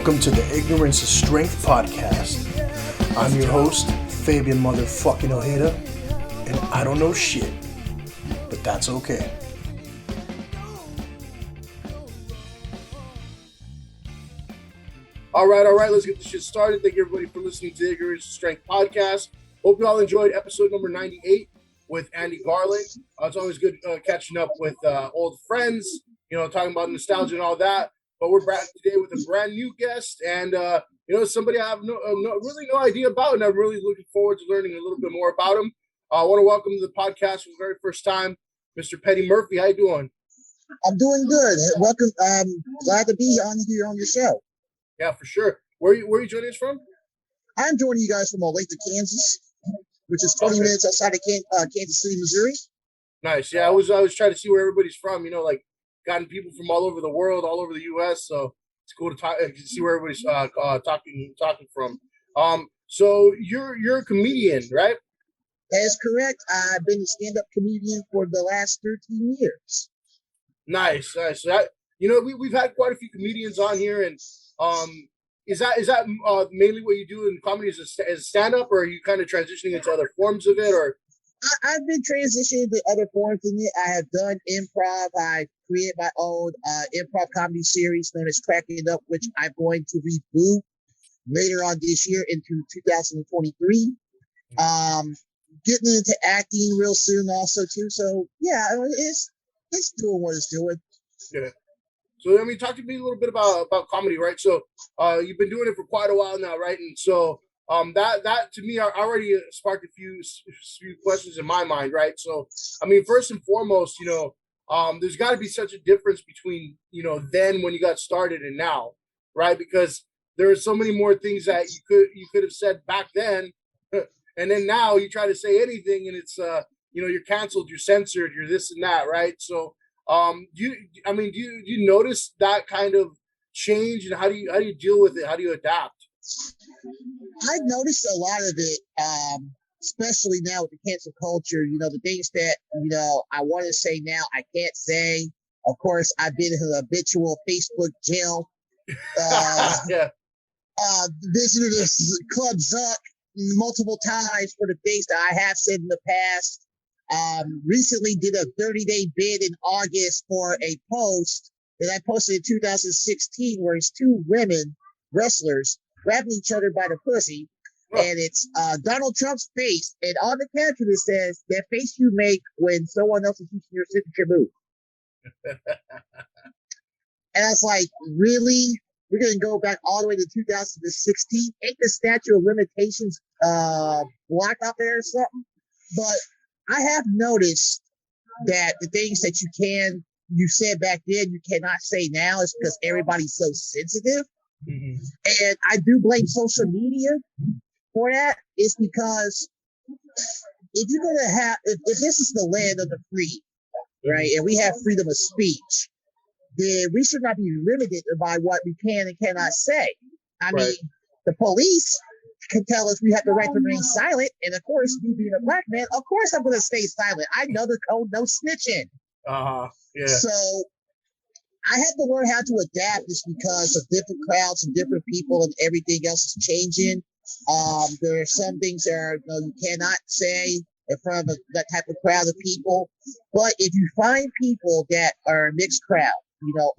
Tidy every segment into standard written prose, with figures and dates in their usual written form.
Welcome to the Ignorance is Strength podcast. I'm your host, Fabian motherfucking Ojeda, and I don't know shit, but that's okay. All right, let's get this shit started. Thank you everybody for listening to the Ignorance is Strength podcast. Hope you all enjoyed episode number 98 with Andy Garland. It's always good catching up with old friends, talking about nostalgia and all that. But we're back today with a brand new guest and, somebody I have no idea about, and I'm really looking forward to learning a little bit more about him. I want to welcome to the podcast for the very first time, Mr. Petty Murphy. How you doing? I'm doing good. Welcome. Glad to be on here on your show. Yeah, for sure. Where are you joining us from? I'm joining you guys from Olathe, Kansas, which is 20 minutes outside of Kansas City, Missouri. Nice. Yeah, I was trying to see where everybody's from. Gotten people from all over the world, all over the U.S. So it's cool to see where everybody's talking from. So you're a comedian, right? That is correct. I've been a stand-up comedian for the last 13 years. Nice. We've had quite a few comedians on here, and is that mainly what you do in comedy as a stand-up, or are you kind of transitioning into other forms of it, or? I've been transitioning to other forms in it. I have done improv. I created my own improv comedy series known as Cracking It Up, which I'm going to reboot later on this year into 2023. Getting into acting real soon also too. So yeah, it's doing what it's doing. Yeah. So talk to me a little bit about comedy, right? So you've been doing it for quite a while now, right? And so that to me already sparked a few questions in my mind, right? So first and foremost, there's got to be such a difference between then when you got started and now, right? Because there are so many more things that you could have said back then, and then now you try to say anything, and it's you're canceled, you're censored, you're this and that, right? So do you notice that kind of change, and how do you deal with it? How do you adapt? I've noticed a lot of it, especially now with the cancel culture, the things that, I want to say now, I can't say. Of course, I've been in an habitual Facebook jail. Visited this Club Zuck multiple times for the things that I have said in the past. Recently did a 30-day bid in August for a post that I posted in 2016 where it's two women, wrestlers, grabbing each other by the pussy, and it's Donald Trump's face, and on the caption it says, "That face you make when someone else is using your signature move." And I was like, really? We're going to go back all the way to 2016? Ain't the statute of limitations blocked out there or something? But I have noticed that the things that you said back then, you cannot say now is because everybody's so sensitive. Mm-hmm. And I do blame social media for that. It's because if you're going to if this is the land of the free, right, and we have freedom of speech, then we should not be limited by what we can and cannot say. I mean, the police can tell us we have the right to remain silent. And of course, me being a black man, of course I'm going to stay silent. I know the code, no snitching. Yeah. So I had to learn how to adapt just because of different crowds and different people, and everything else is changing. There are some things that you cannot say in front of that type of crowd of people. But if you find people that are a mixed crowd,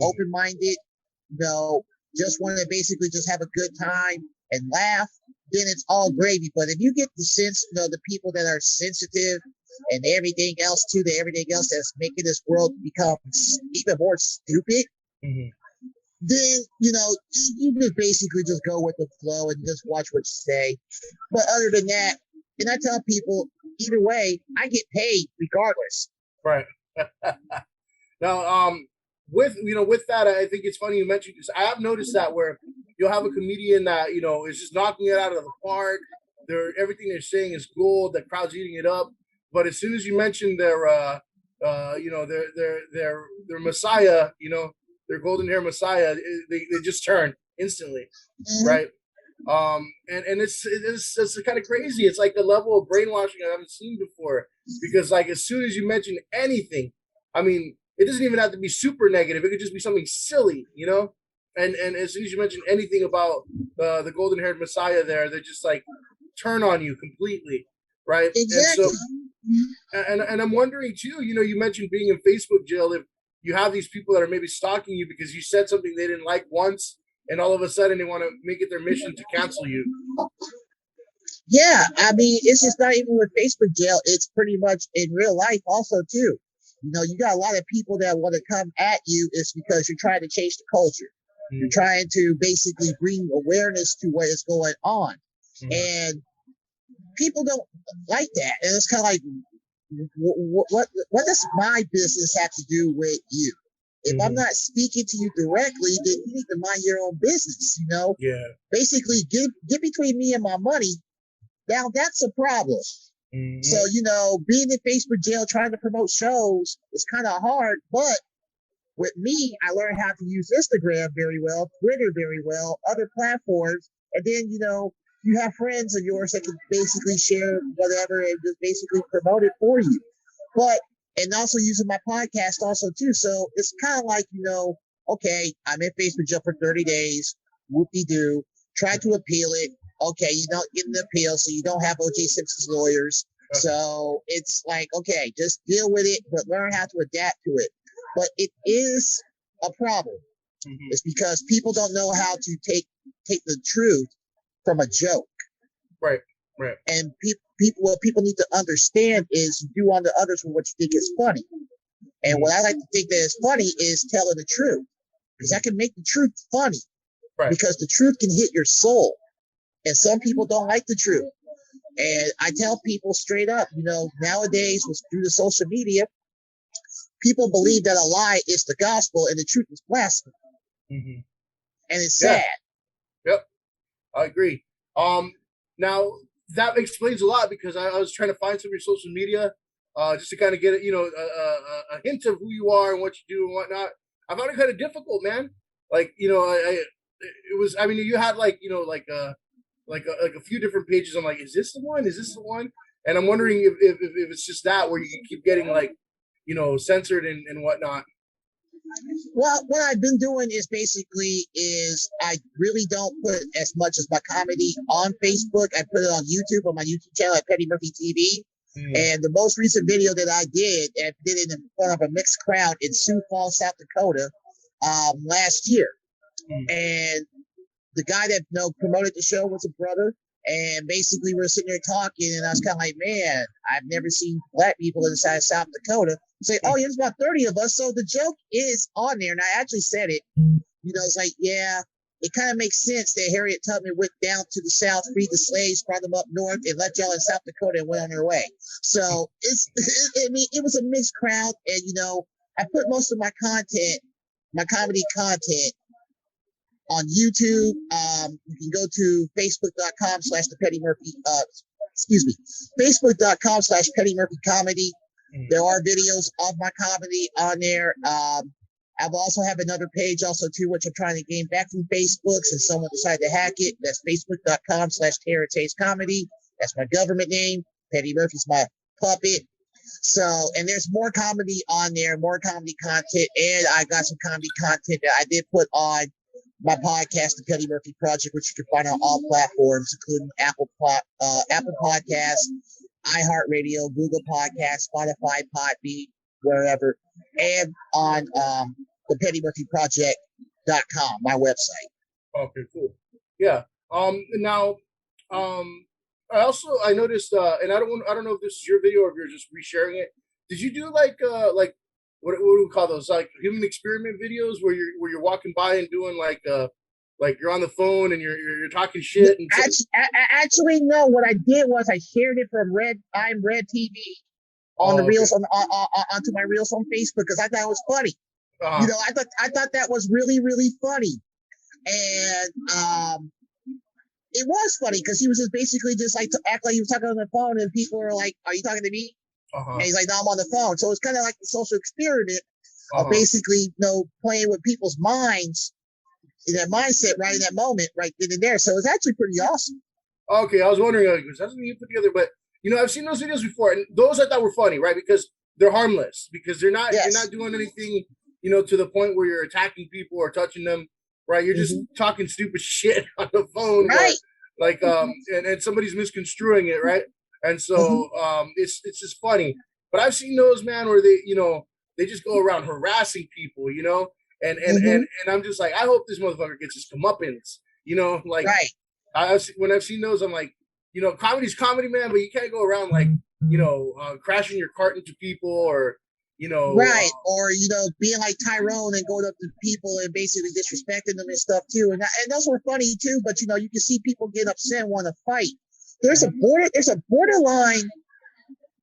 open-minded, just want to basically just have a good time and laugh, then it's all gravy. But if you get the sense, the people that are sensitive and everything else too, everything else that's making this world become even more stupid, mm-hmm. Then, you just basically just go with the flow and just watch what you say. But other than that, and I tell people, either way, I get paid regardless. Right. Now, with that, I think it's funny you mentioned, because I have noticed that where you'll have a comedian that, is just knocking it out of the park. Everything they're saying is gold. The crowd's eating it up. But as soon as you mention their Messiah, their golden hair Messiah, they just turn instantly, mm-hmm. Right? And it's kind of crazy. It's like a level of brainwashing I haven't seen before, because as soon as you mention anything, it doesn't even have to be super negative. It could just be something silly, and as soon as you mention anything about the golden haired Messiah, they just like turn on you completely, right? And Exactly. so, and I'm wondering too. You mentioned being in Facebook jail. If you have these people that are maybe stalking you because you said something they didn't like once, and all of a sudden they want to make it their mission to cancel you. Yeah, I mean, it's just not even with Facebook jail. It's pretty much in real life also too. You got a lot of people that want to come at you. It's because you're trying to change the culture. You're trying to basically bring awareness to what is going on, and people don't like that. And it's kind of like, what does my business have to do with you? If I'm not speaking to you directly, then you need to mind your own business. Yeah. Basically, get between me and my money. Now that's a problem. So, being in Facebook jail trying to promote shows is kind of hard, but with me, I learned how to use Instagram very well, Twitter very well, other platforms, and then, you have friends of yours that can basically share whatever and just basically promote it for you. And also using my podcast also too. So it's kind of like, okay, I'm in Facebook jail for 30 days, whoop-de-doo, try to appeal it. Okay, you don't get an appeal, so you don't have O.J. Simpson's lawyers. So it's like, okay, just deal with it, but learn how to adapt to it. But it is a problem. It's because people don't know how to take the truth from a joke. Right. And what people need to understand is you do unto others for what you think is funny. And what I like to think that is funny is telling the truth. Because I can make the truth funny. Right. Because the truth can hit your soul. And some people don't like the truth. And I tell people straight up, nowadays through the social media, people believe that a lie is the gospel and the truth is blasphemy. And it's sad. Yep. I agree. Now that explains a lot because I was trying to find some of your social media, just to kind of get a hint of who you are and what you do and whatnot. I found it kind of difficult, man. Like, you had like a few different pages. I'm like, is this the one? Is this the one? And I'm wondering if it's just that where you keep getting like, censored and whatnot. Well, what I've been doing is I really don't put as much as my comedy on Facebook. I put it on YouTube, on my YouTube channel at Petty Murphy TV. And the most recent video that I did it in front of a mixed crowd in Sioux Falls, South Dakota, last year. And the guy that promoted the show was a brother. And basically, we're sitting there talking, and I was kind of like, man, I've never seen black people inside of South Dakota. Say, oh, yeah, there's about 30 of us. So the joke is on there. And I actually said it. It's like, yeah, it kind of makes sense that Harriet Tubman went down to the South, freed the slaves, brought them up north, and left y'all in South Dakota and went on their way. So it was a mixed crowd. And, I put most of my comedy content on YouTube. You can go to facebook.com/the Petty Murphy, facebook.com/Petty Murphy Comedy. There are videos of my comedy on there. I also have another page also too, which I'm trying to gain back from Facebook since someone decided to hack it. That's facebook.com/Terror Comedy. That's my government name. Petty Murphy's my puppet. So, and there's more comedy on there, more comedy content. And I got some comedy content that I did put on my podcast, The Petty Murphy Project, which you can find on all platforms, including Apple Podcasts, iHeartRadio, Google Podcasts, Spotify, Podbean, wherever, and on thepettymurphyproject.com, my website. Okay, cool. Yeah. Now, I noticed, and I don't know if this is your video or if you're just resharing it. Did you do like what do we call those, like human experiment videos where you're walking by and doing like you're on the phone and you're talking shit? And actually, no. What I did was I shared it from Red TV on the reels onto my reels on Facebook because I thought it was funny. I thought that was really, really funny, and it was funny because he was just basically just like to act like he was talking on the phone, and people were like, "Are you talking to me?" And he's like, "No, I'm on the phone." So it's kind of like the social experiment of basically, playing with people's minds, in their mindset right in that moment, right then and there. So it's actually pretty awesome. Okay, I was wondering, was that something you put together? But I've seen those videos before, and those I thought were funny, right? Because they're harmless, because they're not doing anything, to the point where you're attacking people or touching them. right? You're just Mm-hmm. talking stupid shit on the phone, Right. and somebody's misconstruing it, right? And Mm-hmm. so it's just funny. But I've seen those, man, where they just go around harassing people, Mm-hmm. and I'm just like, I hope this motherfucker gets his comeuppance, like Right. when I've seen those, I'm like, comedy's comedy, man, but you can't go around like, crashing your cart into people or, Right. Or, being like Tyrone and going up to people and basically disrespecting them and stuff too. And those were funny too, but you can see people get upset and want to fight. There's a borderline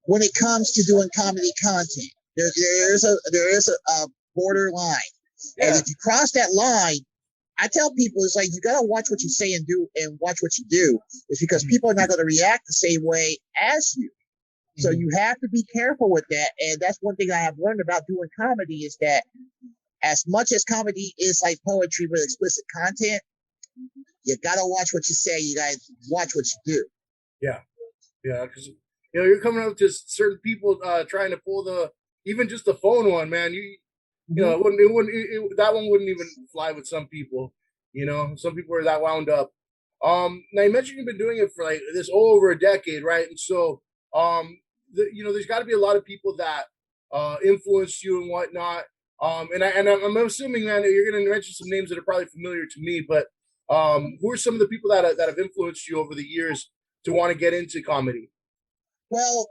when it comes to doing comedy content. There is a borderline. And yeah, if you cross that line, I tell people it's like you gotta watch what you say and do and watch what you do. It's because people are not gonna react the same way as you. So you have to be careful with that. And that's one thing I have learned about doing comedy is that as much as comedy is like poetry with explicit content, you gotta watch what you say. You gotta watch what you do. yeah, yeah, because you're coming up to certain people trying to pull even just the phone one, man. Mm-hmm. That one wouldn't even fly with some people. Some people are that wound up. Now you mentioned you've been doing it for like this over a decade, right? And so, there's got to be a lot of people that influenced you and whatnot. I'm assuming, man, that you're going to mention some names that are probably familiar to me. But who are some of the people that have influenced you over the years to want to get into comedy? Well,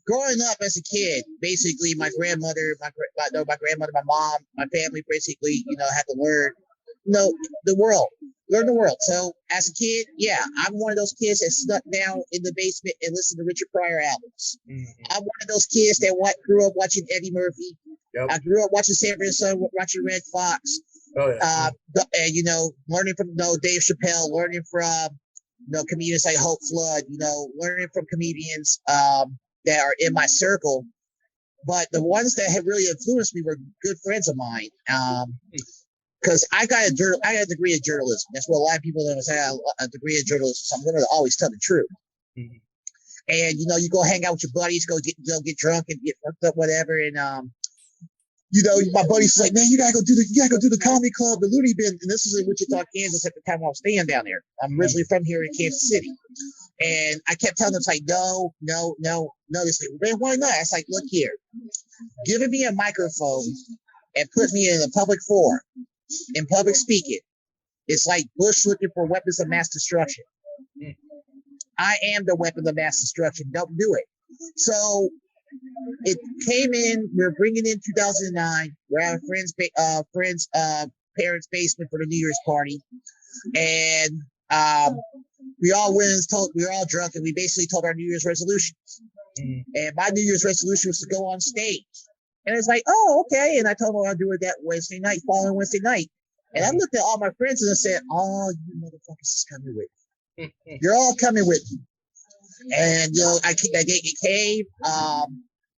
growing up as a kid, basically my grandmother, my mom, my family basically, had to learn, the world, learn the world. So as a kid, yeah, I'm one of those kids that snuck down in the basement and listened to Richard Pryor albums. Mm-hmm. I'm one of those kids that grew up watching Eddie Murphy. Yep. I grew up watching Sanford and Son, watching Red Fox. Oh yeah. And learning from Dave Chappelle, learning from comedians like Hope Flood, learning from comedians that are in my circle. But the ones that have really influenced me were good friends of mine. Because I got a degree in journalism. That's what a lot of people don't say. A degree in journalism, so I'm going to always tell the truth. Mm-hmm. And you go hang out with your buddies, go get drunk and get fucked up, whatever. And my buddy's like, man, you gotta go do the comedy club, the Looney Bin. And this is in Wichita, Kansas at the time I was staying down there. I'm originally from here in Kansas City. And I kept telling them, it's like, no. It's like, man, why not? It's like, look here, giving me a microphone and put me in a public forum, in public speaking, it's like Bush looking for weapons of mass destruction. I am the weapon of mass destruction. Don't do it. So it came in. We were bringing in 2009. We're at a friend's parents' basement for the New Year's party, and we all went and we were all drunk, and we basically told our New Year's resolutions. Mm-hmm. And my New Year's resolution was to go on stage. And it's like, oh, okay. And I told them I'll do it that following Wednesday night. And I looked at all my friends and I said, oh, you motherfuckers is coming with me. You're all coming with me. And, I came,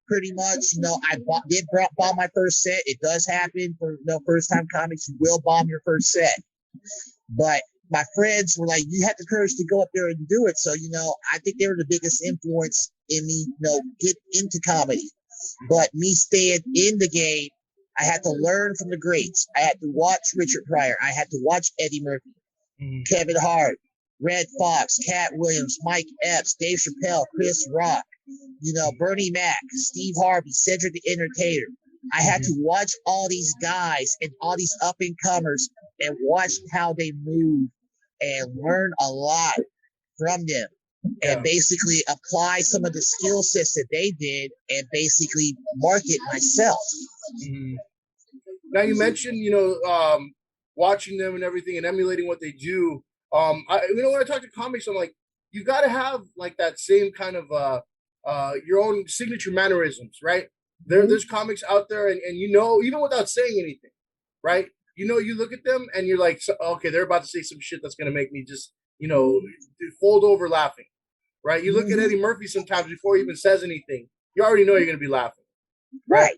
pretty much, I did bomb my first set. It does happen for first-time comics. You will bomb your first set. But my friends were like, you had the courage to go up there and do it. So, I think they were the biggest influence in me, get into comedy. But me staying in the game, I had to learn from the greats. I had to watch Richard Pryor. I had to watch Eddie Murphy, Kevin Hart, Red Fox, Cat Williams, Mike Epps, Dave Chappelle, Chris Rock, Bernie Mac, Steve Harvey, Cedric the Entertainer. I had to watch all these guys and all these up-and-comers and watch how they move and learn a lot from them. And basically apply some of the skill sets that they did and basically market myself. Mm-hmm. Now you mentioned, watching them and everything and emulating what they do. When I talk to comics, I'm like, you got to have like that same kind of your own signature mannerisms, right? There's comics out there, and even without saying anything, right? You look at them and you're like, okay, they're about to say some shit that's gonna make me just fold over laughing, right? You look at Eddie Murphy sometimes before he even says anything, you already know you're gonna be laughing, right?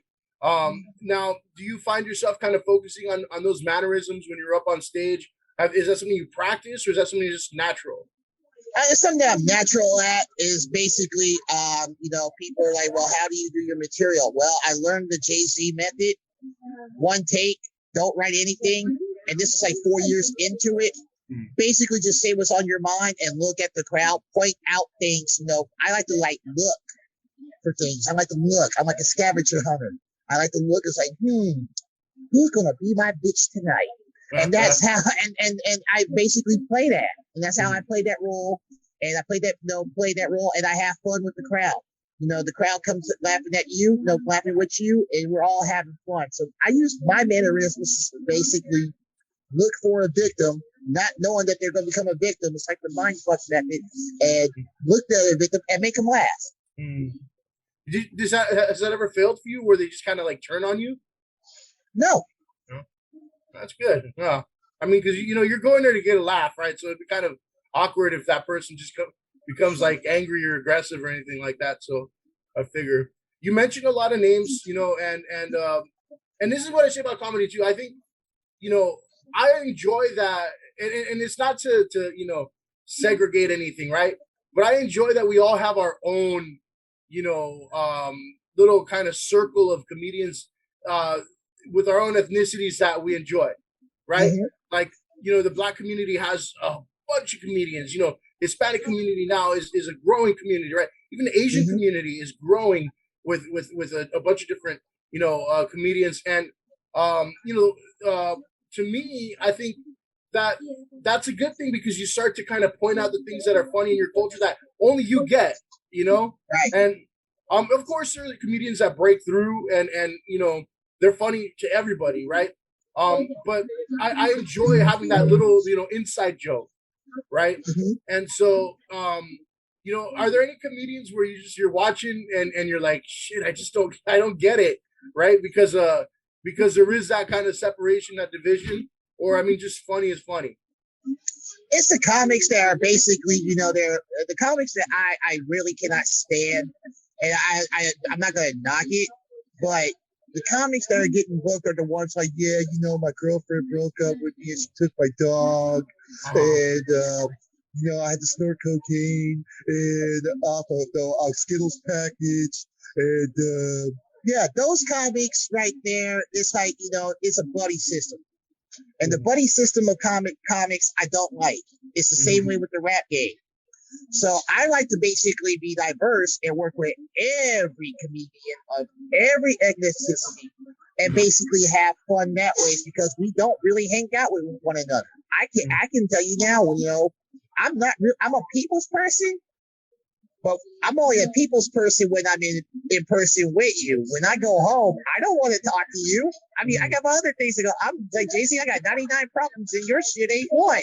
Now, do you find yourself kind of focusing on those mannerisms when you're up on stage? Is that something you practice, or is that something just natural? It's something that I'm natural at. Is basically, people are like, well, how do you do your material? Well, I learned the Jay-Z method. One take, don't write anything, and this is like 4 years into it. Basically, just say what's on your mind and look at the crowd, point out things. I like to look for things. I like to look. I'm like a scavenger hunter. I like to look. It's like, who's gonna be my bitch tonight? And that's how. And I basically play that, and that's how I play that role. And I play that role, and I have fun with the crowd. The crowd comes laughing at you, laughing with you, and we're all having fun. So I use my mannerisms to basically look for a victim, not knowing that they're going to become a victim. It's like the mind fuck method, and look at a victim and make them laugh. Has that ever failed for you, where they just kind of like turn on you? No. That's good. No. I mean, because you're going there to get a laugh, right? So it'd be kind of awkward if that person just becomes like angry or aggressive or anything like that. So I figure you mentioned a lot of names, and this is what I say about comedy too. I think, I enjoy that, and it's not to segregate anything, right? But I enjoy that we all have our own, little kind of circle of comedians with our own ethnicities that we enjoy, right? Mm-hmm. Like, the Black community has a bunch of comedians. Hispanic community now is a growing community, right? Even the Asian community is growing with a bunch of different, comedians. And, to me, I think that's a good thing, because you start to kind of point out the things that are funny in your culture that only you get, Right. And of course, there are comedians that break through and they're funny to everybody, right? But I enjoy having that little, inside joke, right? And so, are there any comedians where you're watching and you're like, shit, I don't get it, right? Because there is that kind of separation, that division, or I mean, just funny is funny. It's the comics that are basically, they're the comics that I really cannot stand, and I'm not gonna knock it, but the comics that are getting booked are the ones like, my girlfriend broke up with me and she took my dog, and I had to snort cocaine and off of the Skittles package, and those comics right there, it's like, it's a buddy system. And the buddy system of comics, I don't like. It's the same way with the rap game. So I like to basically be diverse and work with every comedian of every ethnicity and basically have fun that way, because we don't really hang out with one another. I can tell you now, I'm a people's person, but I'm only a people's person when I'm in person with you. When I go home, I don't want to talk to you. I mean, I got my other things to go. I'm like, JC, I got 99 problems and your shit ain't one,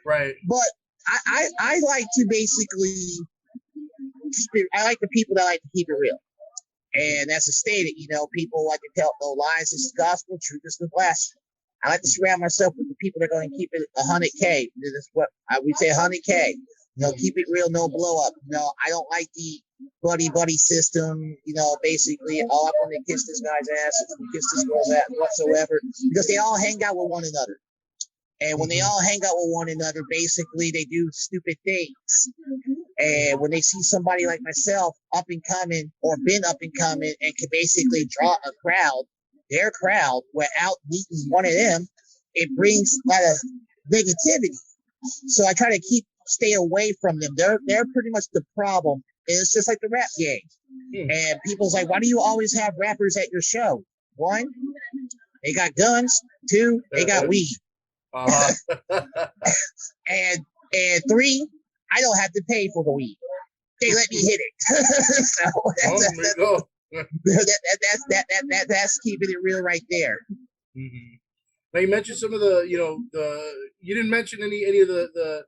Right. But I like to basically, I like the people that like to keep it real. And as I stated, people like to tell no lies. This is gospel, truth is the flesh. I like to surround myself with the people that are going to keep it 100K. This is what we say, 100K. Keep it real, no blow up. I don't like the buddy system. Basically, I want to kiss this guy's ass, kiss this girl's ass, whatsoever, because they all hang out with one another. And when they all hang out with one another, basically they do stupid things. And when they see somebody like myself up and coming or been up and coming and can basically draw a crowd, their crowd, without meeting one of them, it brings a lot of negativity. So I try to stay away from them. They're pretty much the problem. And it's just like the rap game. And people's like, why do you always have rappers at your show? 1, they got guns. 2, they got weed. And 3, I don't have to pay for the weed. They let me hit it. So that's keeping it real right there. Now you mentioned some of the, you didn't mention any of the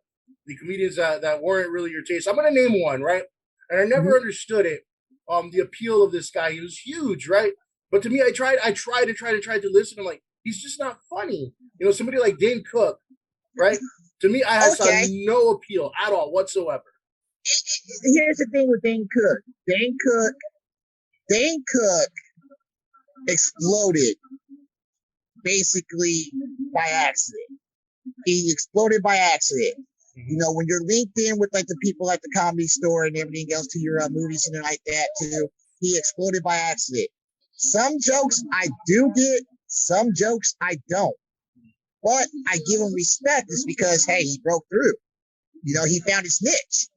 comedians that weren't really your taste. I'm gonna name one, right? And I never understood it. The appeal of this guy, he was huge, right? But to me, I tried to listen. I'm like, he's just not funny. Somebody like Dane Cook, right? To me, I saw no appeal at all whatsoever. Here's the thing with Dane Cook. Dane Cook exploded basically by accident. He exploded by accident. When you're linked in with like the people at the Comedy Store and everything else to your movies and like that too, he exploded by accident. Some jokes I do get, some jokes I don't. but I give him respect is because, hey, he broke through. You know, he found his niche.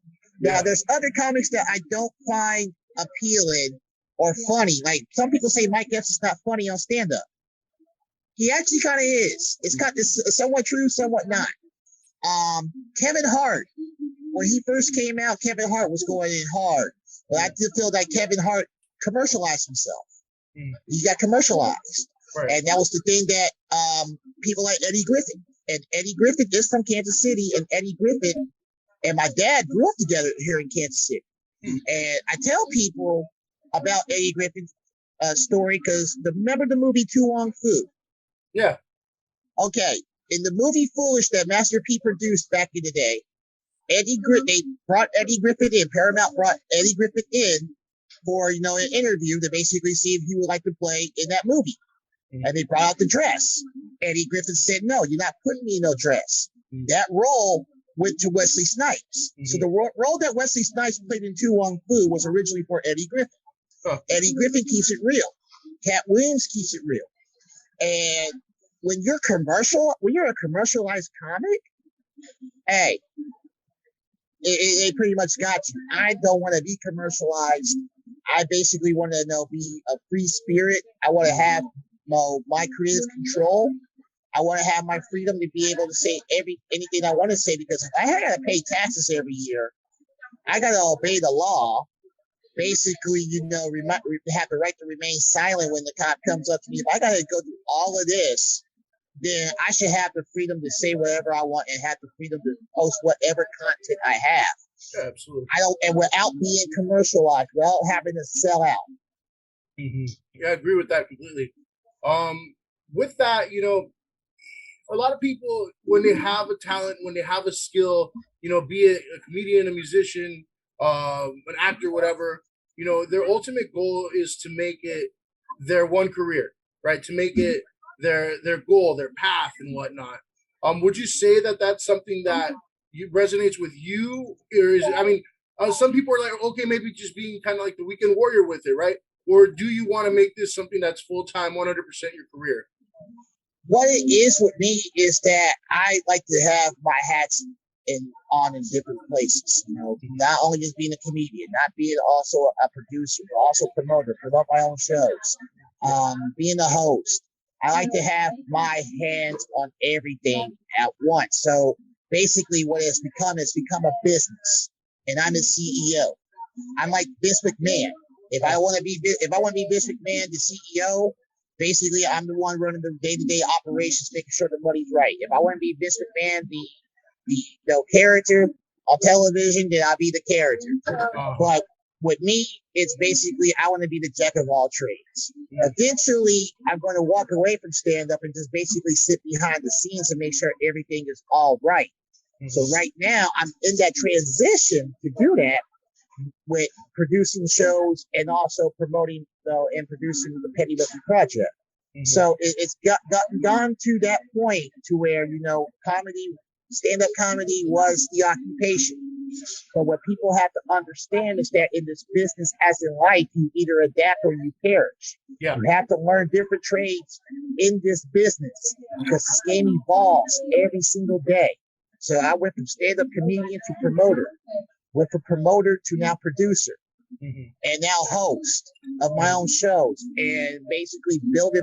Now, there's other comics that I don't find appealing or funny. Like some people say Mike Epps is not funny on stand-up. He actually kind of is. It's somewhat true, somewhat not. Kevin Hart, when he first came out, Kevin Hart was going in hard. But I do feel like Kevin Hart commercialized himself. He got commercialized. Right. And that was the thing that people like Eddie Griffin. And Eddie Griffin is from Kansas City. And Eddie Griffin and my dad grew up together here in Kansas City. And I tell people about Eddie Griffin's story because remember the movie Tu Wong Fu? Yeah. Okay. In the movie Foolish that Master P produced back in the day, they brought Eddie Griffin in. Paramount brought Eddie Griffin in for, an interview to basically see if he would like to play in that movie. And they brought out the dress. Eddie Griffin said, no, you're not putting me in no dress. That role went to Wesley Snipes. So the role that Wesley Snipes played in Tu Wong Fu was originally for Eddie Griffin. Eddie Griffin keeps it real. Cat Williams keeps it real. And when you're a commercialized comic, hey, it pretty much got you. I don't want to be commercialized. I basically want to be a free spirit. I want to have my creative control. I want to have my freedom to be able to say anything I want to say, because if I got to pay taxes every year, I got to obey the law. Basically, have the right to remain silent when the cop comes up to me. If I got to go through all of this, then I should have the freedom to say whatever I want and have the freedom to post whatever content I have. Yeah, absolutely. And without being commercialized, without having to sell out. Yeah, I agree with that completely. With that, a lot of people, when they have a talent, when they have a skill, be it a comedian, a musician, an actor, whatever, their ultimate goal is to make it their one career, right? To make it their goal, their path, and whatnot. Would you say that that's something that resonates with you, or is it, some people are like, okay, maybe just being kind of like the weekend warrior with it, right? Or do you want to make this something that's full time, 100% your career? What it is with me is that I like to have my hats on in different places. Not only just being a comedian, not being also a producer, but also promote my own shows, being a host. I like to have my hands on everything at once. So basically what it's become a business, and I'm the CEO. I'm like Vince McMahon. If I want to be Vince McMahon, the CEO, basically I'm the one running the day-to-day operations, making sure the money's right. If I want to be Vince McMahon, the character on television, then I'll be the character. But with me, it's basically I want to be the jack of all trades. Eventually, I'm going to walk away from stand-up and just basically sit behind the scenes and make sure everything is all right. So right now, I'm in that transition to do that with producing shows and also promoting and producing the Penny Lucky Project. So it's gone to that point to where, stand-up comedy was the occupation. But what people have to understand is that in this business, as in life, you either adapt or you perish. Yeah. You have to learn different trades in this business because this game evolves every single day. So I went from stand-up comedian to promoter, went from promoter to now producer, and now host of my own shows, and basically built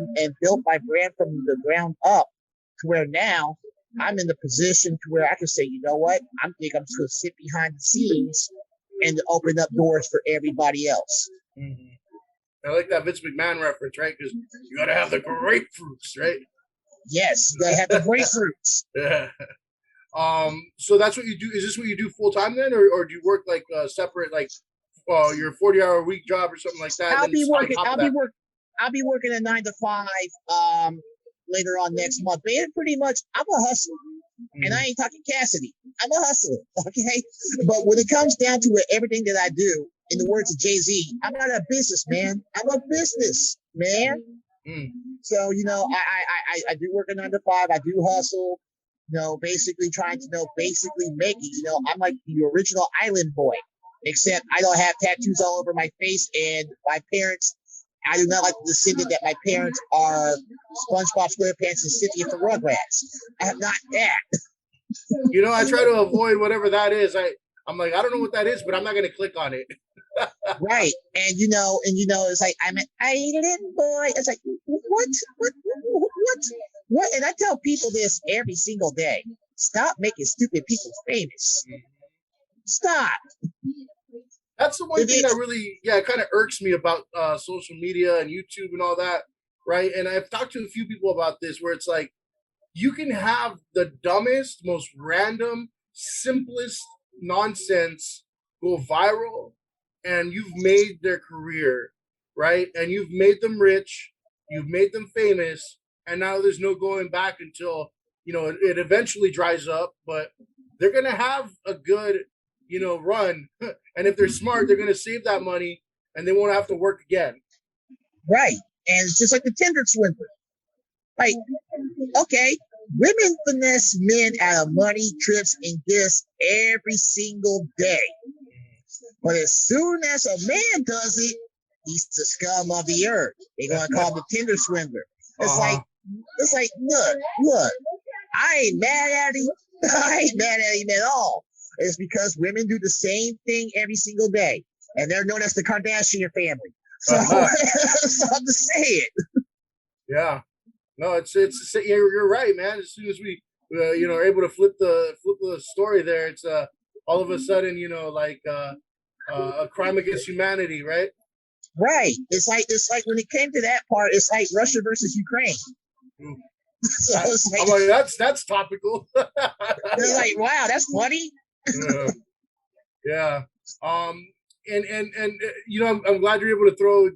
my brand from the ground up to where now I'm in the position to where I can say, you know what? I'm just going to sit behind the scenes and open up doors for everybody else. I like that Vince McMahon reference, right? Because you got to have the grapefruits, right? Yes, you got to have the grapefruits. Yeah. So that's what you do. Is this what you do full time then, or do you work like separate, like your 40-hour week job or something like that? I'll be working a 9 to 5. Later on next month. But pretty much, I'm a hustler. And I ain't talking Cassidy. I'm a hustler, okay? But when it comes down to everything that I do, in the words of Jay-Z, I'm not a businessman. I'm a business man. So, I do work a 9 to 5. I do hustle, basically trying to, basically make it. I'm like the original island boy, except I don't have tattoos all over my face, and my parents I do not like the descendant that my parents are SpongeBob SquarePants and Cynthia from Rugrats. I am not that. You know, I try to avoid whatever that is. I'm like, I don't know what that is, but I'm not going to click on it. Right. And it's like, I'm an island boy. It's like, what? And I tell people this every single day. Stop making stupid people famous. Stop. That's the one thing that really, kind of irks me about social media and YouTube and all that, right? And I've talked to a few people about this where it's like, you can have the dumbest, most random, simplest nonsense go viral, and you've made their career, right? And you've made them rich, you've made them famous, and now there's no going back until, it eventually dries up, but they're going to have a good, run. And if they're smart, they're going to save that money and they won't have to work again. Right. And it's just like the Tinder swindler. Like, okay, women finesse men out of money, trips, and gifts every single day. But as soon as a man does it, he's the scum of the earth. They're going to call him the Tinder swindler. It's like, look, I ain't mad at him. I ain't mad at him at all. It's because women do the same thing every single day. And they're known as the Kardashian family. So, so I'm just saying. Yeah. No, you're right, man. As soon as we, are able to flip the story there, it's all of a sudden, a crime against humanity, right? Right. It's like when it came to that part, it's like Russia versus Ukraine. So it's like, I'm like, that's topical. They're like, wow, that's funny. Yeah. And I'm glad you're able to throw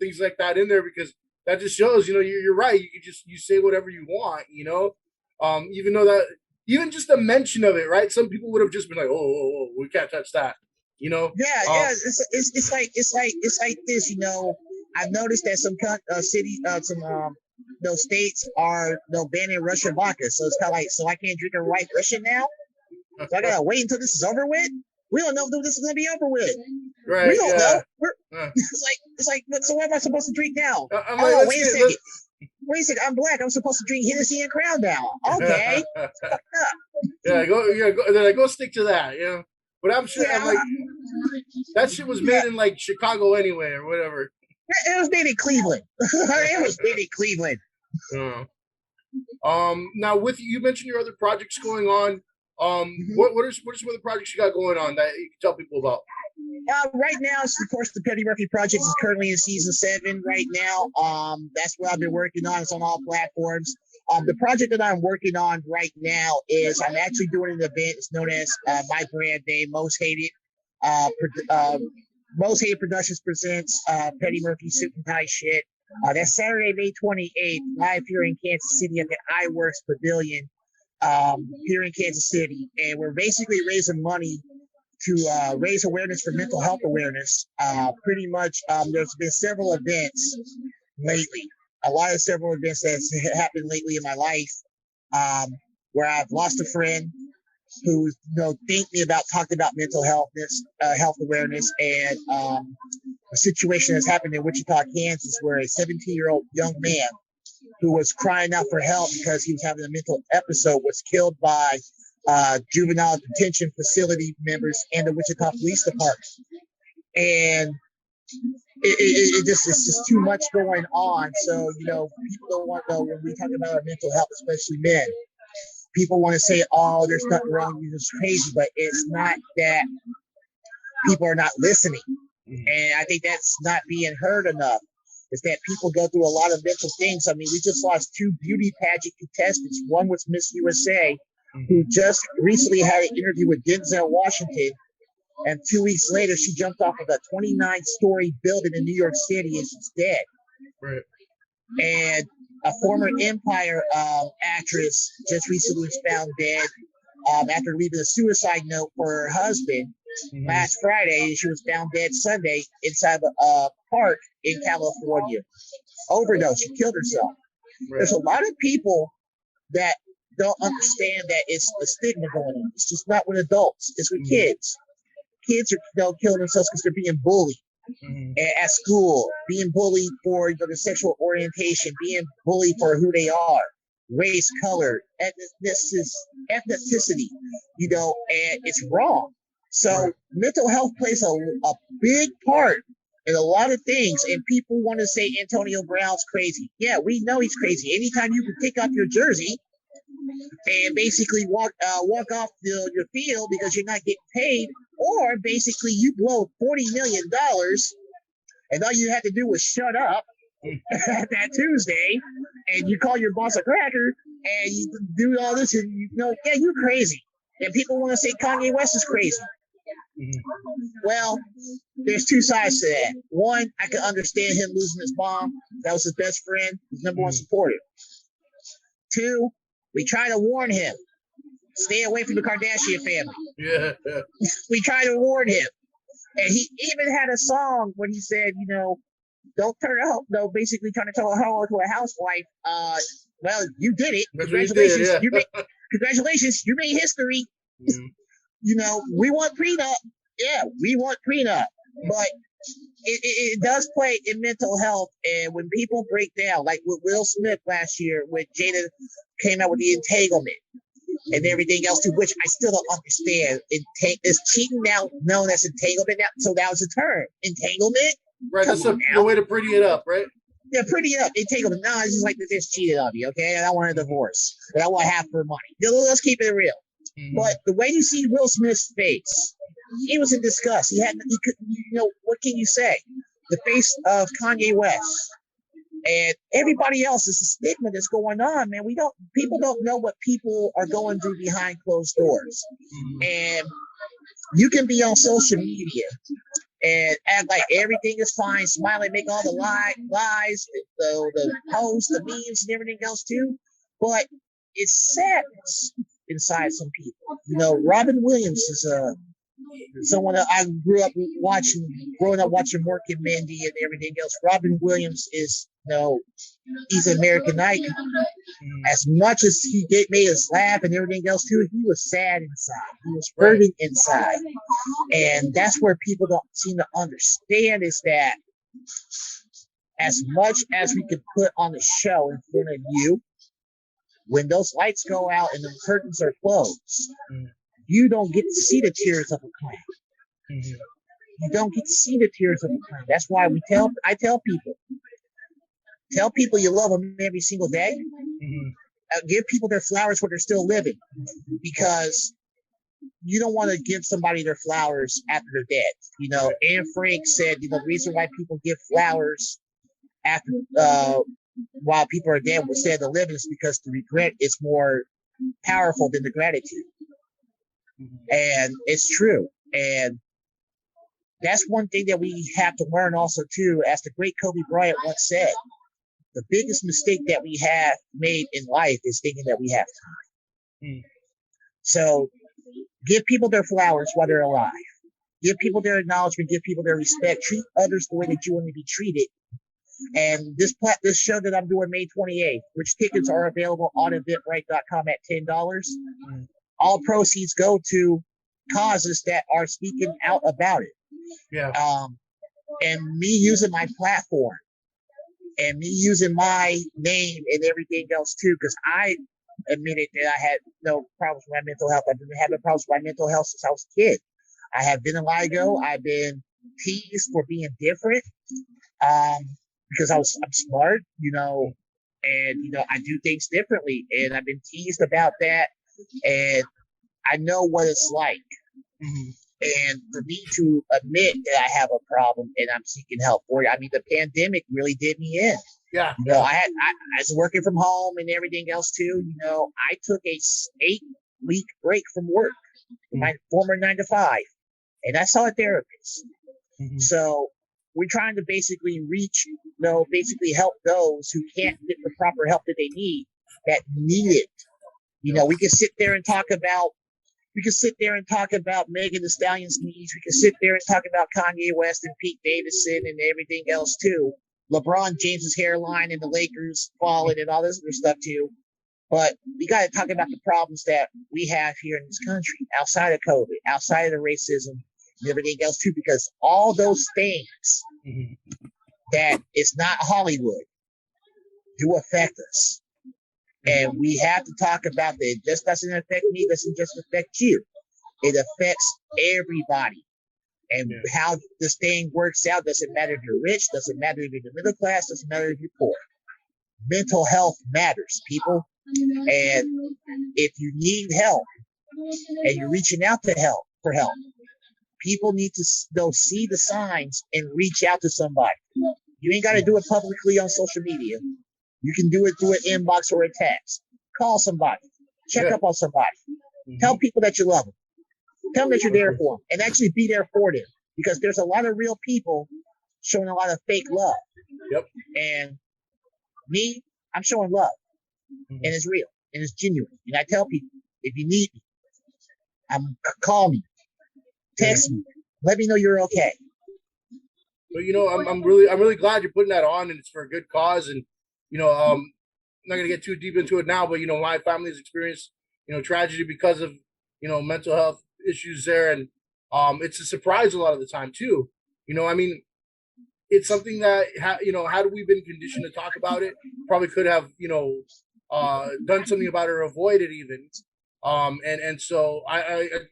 things like that in there, because that just shows, you're right. You can you say whatever you want, even though that, even just the mention of it, right? Some people would have just been like, oh, we can't touch that, Yeah. It's like this, I've noticed that some cities, states are banning Russian vodka. So it's kind of like, so I can't drink a white Russian now. So I gotta wait until this is over with. We don't know if this is gonna be over with. Right. We don't know. It's like. So what am I supposed to drink now? Wait a second. I'm black. I'm supposed to drink Hennessy and Crown now. Okay. Go stick to that. But I'm sure that shit was made in like Chicago anyway, or whatever. It was made in Cleveland. It was made in Cleveland. Now with you mentioned your other projects going on. What are some of the projects you got going on that you can tell people about? Right now, of course, the Petty Murphy Project is currently in season 7 right now. That's what I've been working on. It's on all platforms. The project that I'm working on right now is I'm actually doing an event. It's known as my brand name, Most Hated. Most Hated Productions presents Petty Murphy Suit and Tie Shit. That's Saturday, May 28th, live here in Kansas City at the iWorks Pavilion here in Kansas City. And we're basically raising money to raise awareness for mental health awareness. Pretty much, there's been several events lately. Several events that's happened lately in my life, where I've lost a friend who thanked me about talking about mental health awareness, and a situation that's happened in Wichita, Kansas, where a 17-year-old young man who was crying out for help because he was having a mental episode was killed by juvenile detention facility members and the Wichita Police Department. And it's just too much going on. So, people don't want to know when we talk about our mental health, especially men. People want to say, oh, there's nothing wrong, you're just crazy. But it's not that people are not listening. And I think that's not being heard enough. Is that people go through a lot of mental things. I mean, we just lost 2 beauty pageant contestants. One was Miss USA, who just recently had an interview with Denzel Washington. And 2 weeks later, she jumped off of a 29-story building in New York City and she's dead. Right. And a former Empire actress just recently was found dead after leaving a suicide note for her husband last Friday. She was found dead Sunday inside a park in California. Overdose. She killed herself. Right. There's a lot of people that don't understand that it's a stigma going on. It's just not with adults. It's with kids. Kids are killing themselves because they're being bullied. at school, being bullied for their sexual orientation, being bullied for who they are, race, color, ethnicity, and it's wrong. So mental health plays a big part in a lot of things, and people want to say Antonio Brown's crazy. Yeah, we know he's crazy. Anytime you can pick up your jersey and basically walk off your field because you're not getting paid, or basically you blow $40 million and all you had to do was shut up that Tuesday, and you call your boss a cracker, and you do all this, and yeah, you're crazy. And people want to say Kanye West is crazy. Well, there's two sides to that. One, I can understand him losing his mom. That was his best friend, his number one supporter. Two, we try to warn him. Stay away from the Kardashian family. Yeah. We try to warn him. And he even had a song when he said, don't turn a hoe, basically trying to tell a hoe to a housewife. Well, you did it. Congratulations. Congratulations. You made history. We want prenup. Yeah, we want prenup. But it does play in mental health. And when people break down, like with Will Smith last year, when Jada came out with the entanglement and everything else, to which I still don't understand. Is cheating now known as entanglement now? So that was a term. Entanglement? Right, that's the way to pretty it up, right? Yeah, pretty up. Entanglement. No, it's just like they just cheated on me, okay? And I want a divorce. And I want half her money. Let's keep it real. But the way you see Will Smith's face, he was in disgust. He could, what can you say? The face of Kanye West. And everybody else is a stigma that's going on, man. People don't know what people are going through behind closed doors. And you can be on social media and act like everything is fine, smile and make all the lies, the posts, the memes, and everything else too. But it's sadness inside some people. Robin Williams is someone that I grew up watching Mork and Mindy and everything else. Robin Williams is, he's an American icon. As much as he made us laugh and everything else too, he was sad inside. He was hurting inside. And that's where people don't seem to understand, is that as much as we can put on the show in front of you, when those lights go out and the curtains are closed, you don't get to see the tears of a clown. You don't get to see the tears of a clown. That's why I tell people you love them every single day. Give people their flowers when they're still living, because you don't want to give somebody their flowers after they're dead. Anne Frank said, the reason why people give flowers after while people are dead instead of the living is because the regret is more powerful than the gratitude. And it's true. And that's one thing that we have to learn also too, as the great Kobe Bryant once said, the biggest mistake that we have made in life is thinking that we have time. So give people their flowers while they're alive. Give people their acknowledgement, give people their respect, treat others the way that you want to be treated. And this show that I'm doing May 28th, which tickets are available on eventbrite.com at $10. All proceeds go to causes that are speaking out about it. Yeah. And me using my platform and me using my name and everything else too, because I admitted that I had no problems with my mental health. I've been having problems with my mental health since I was a kid. I have vitiligo. I've been teased for being different. Because I'm smart, and I do things differently, and I've been teased about that, and I know what it's like. And for me to admit that I have a problem and I'm seeking help for it, I mean, the pandemic really did me in. Yeah. I was working from home and everything else too. I took a 8-week break from work, my former 9-to-5, and I saw a therapist. So we're trying to basically basically help those who can't get the proper help that they need, that need it. We can sit there and talk about Megan Thee Stallion's knees. We can sit there and talk about Kanye West and Pete Davidson and everything else too. LeBron James's hairline and the Lakers falling and all this other stuff too. But we got to talk about the problems that we have here in this country, outside of COVID, outside of the racism, and everything else too, because all those things that is not Hollywood do affect us. And we have to talk about that. It just doesn't affect me, it doesn't just affect you. It affects everybody. And how this thing works out doesn't matter if you're rich, doesn't matter if you're the middle class, doesn't matter if you're poor. Mental health matters, people. And if you need help and you're reaching out to help for help, people need to see the signs and reach out to somebody. You ain't got to do it publicly on social media. You can do it through an inbox or a text. Call somebody. Check up on somebody. Tell people that you love them. Tell them that you're there for them, and actually be there for them, because there's a lot of real people showing a lot of fake love. And me, I'm showing love, and it's real, and it's genuine. And I tell people, if you need me, call me, text me, let me know you're okay. So, you know, I'm really glad you're putting that on, and it's for a good cause. And you know, I'm not gonna get too deep into it now, but you know, my family's experienced, you know, tragedy because of, you know, mental health issues there, and it's a surprise a lot of the time too. You know, I mean, it's something that you know, had we been conditioned to talk about it, probably could have, you know, done something about it or avoid it even. And so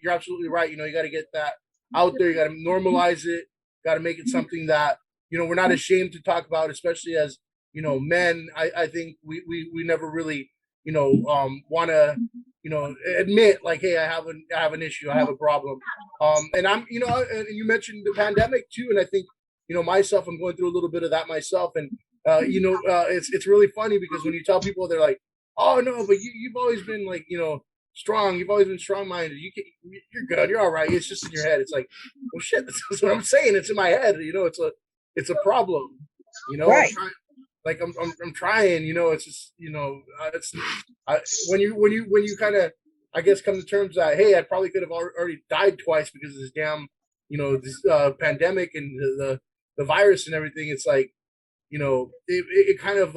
you're absolutely right. You know, you got to get that out there. You got to normalize it. Got to make it something that, you know, we're not ashamed to talk about, especially as, you know, men. I think we never really, you know, want to, you know, admit like, hey, I have an issue, I have a problem. And I'm, you know, and you mentioned the pandemic too, and I think, you know, myself, I'm going through a little bit of that myself, and you know, it's really funny because when you tell people, they're like, oh no, but you've always been like, you know, strong. You've always been strong-minded. You're good. You're all right. It's just in your head. It's like, well, shit. That's what I'm saying. It's in my head. You know, it's a problem. You know, right. I'm trying. You know, it's just, you know, when you kind of, I guess, come to terms that, hey, I probably could have already died twice because of this damn, you know, this pandemic and the virus and everything. It's like, you know, it kind of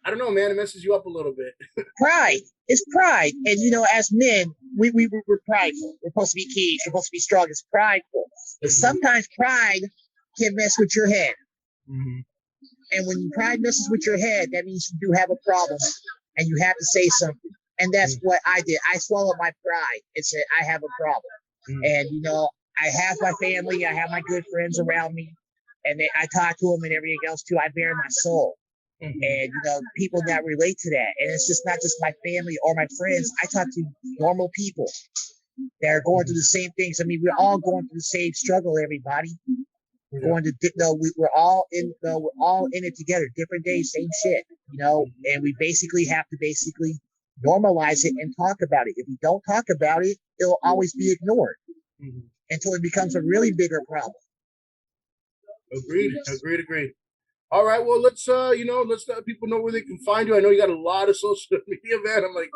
I don't know, man. It messes you up a little bit. Pride. It's pride. And, you know, as men, we're prideful. We're supposed to be kings. We're supposed to be strong. It's prideful. But sometimes pride can mess with your head. And when pride messes with your head, that means you do have a problem and you have to say something. And that's what I did. I swallowed my pride and said, I have a problem. And, you know, I have my family. I have my good friends around me. And I talk to them and everything else too. I bare my soul. And, you know, people that relate to that. And it's just not just my family or my friends. I talk to normal people that are going through the same things. I mean, we're all going through the same struggle, everybody. We're going to, we're all in it together. Different days, same shit, you know, and we basically have to normalize it and talk about it. If we don't talk about it, it'll always be ignored until it becomes a really bigger problem. Agreed. All right, well, let's you know, let's let people know where they can find you. I know you got a lot of social media, man. I'm like,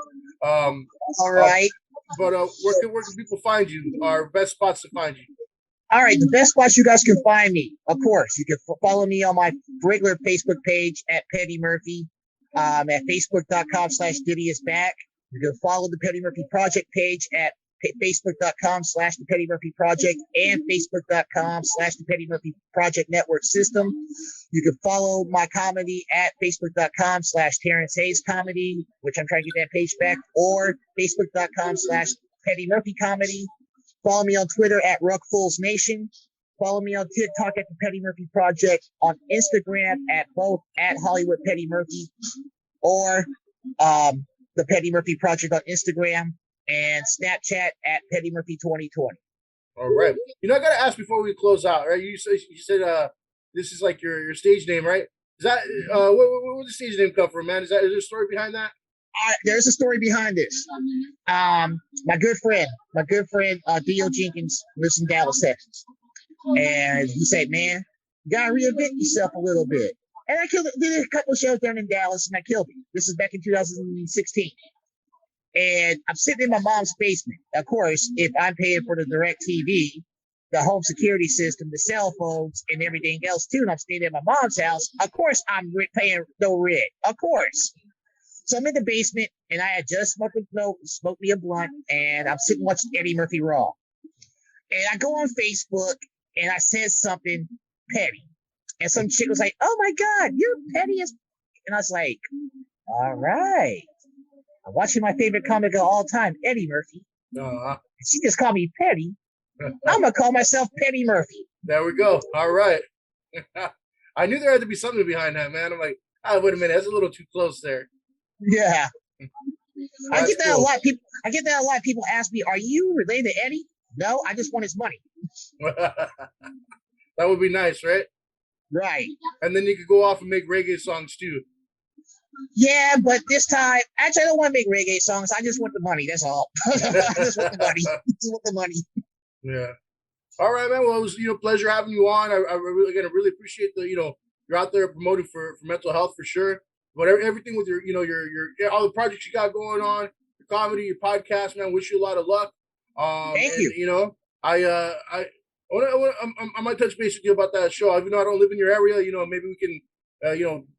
all right, but where can people find you? Our best spots to find you. All right, the best spots you guys can find me, of course, you can follow me on my regular Facebook page at Petty Murphy, at facebook.com/DiddyIsBack. You can follow the Petty Murphy Project page at facebook.com/the Petty Murphy Project and facebook.com/the Petty Murphy Project Network System. You can follow my comedy at facebook.com/Terrence Hayes Comedy, which I'm trying to get that page back, or facebook.com/Petty Murphy Comedy. Follow me on Twitter at RuckFoolsNation. Follow me on TikTok at the Petty Murphy Project, on Instagram at both at Hollywood Petty Murphy, or the Petty Murphy Project on Instagram, and Snapchat at Petty Murphy 2020. All right. You know, I gotta ask before we close out, right? You said this is like your stage name, right? Is that where the stage name come from, man? Is there a story behind that? There's a story behind this. My good friend, D.O. Jenkins, lives in Dallas, Texas. And he said, man, you gotta reinvent yourself a little bit. And I did a couple of shows down in Dallas, and I killed it. This is back in 2016. And I'm sitting in my mom's basement. Of course, if I'm paying for the direct TV, the home security system, the cell phones, and everything else too, and I'm staying at my mom's house, of course I'm paying no rent. Of course. So I'm in the basement, and I had just smoked me a blunt, and I'm sitting watching Eddie Murphy Raw. And I go on Facebook and I said something petty. And some chick was like, "Oh my God, you're petty as," and I was like, "All right. I'm watching my favorite comic of all time, Eddie Murphy. She just called me petty. I'm going to call myself Petty Murphy." There we go. All right. I knew there had to be something behind that, man. I'm like, wait a minute. That's a little too close there. Yeah. I get that a lot. I get that a lot. People ask me, "Are you related to Eddie?" No, I just want his money. That would be nice, right? Right. And then you could go off and make reggae songs too. Yeah, but this time, actually, I don't want to make reggae songs. I just want the money. That's all. I just want the money. Just want the money. Yeah. All right, man. Well, it was pleasure having you on. I really appreciate you're out there promoting for mental health for sure. But everything with your all the projects you got going on, your comedy, your podcast, man. Wish you a lot of luck. Thank you. I might touch base with you about that show. Even though I don't live in your area, maybe we can,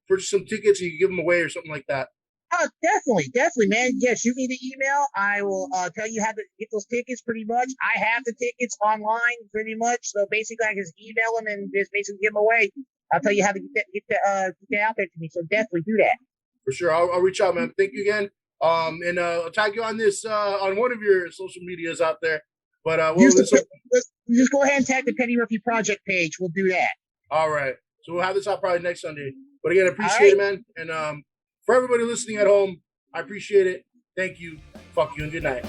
purchase some tickets and you can give them away or something like that. Oh, definitely, man. Yeah, shoot me the email. I will tell you how to get those tickets. Pretty much, I have the tickets online, pretty much. So basically, I can just email them and just basically give them away. I'll tell you how to get that out there to me. So definitely do that. For sure, I'll reach out, man. Thank you again. And I'll tag you on this on one of your social medias out there. But just go ahead and tag the Petty Murphy Project page. We'll do that. All right. So we'll have this out probably next Sunday. But again, I appreciate it, man. And for everybody listening at home, I appreciate it. Thank you. Fuck you and good night.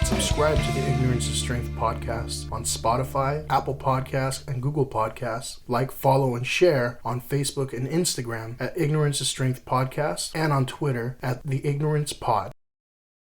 Subscribe to the Ignorance is Strength podcast on Spotify, Apple Podcasts, and Google Podcasts. Like, follow, and share on Facebook and Instagram at Ignorance is Strength Podcast and on Twitter at The Ignorance Pod.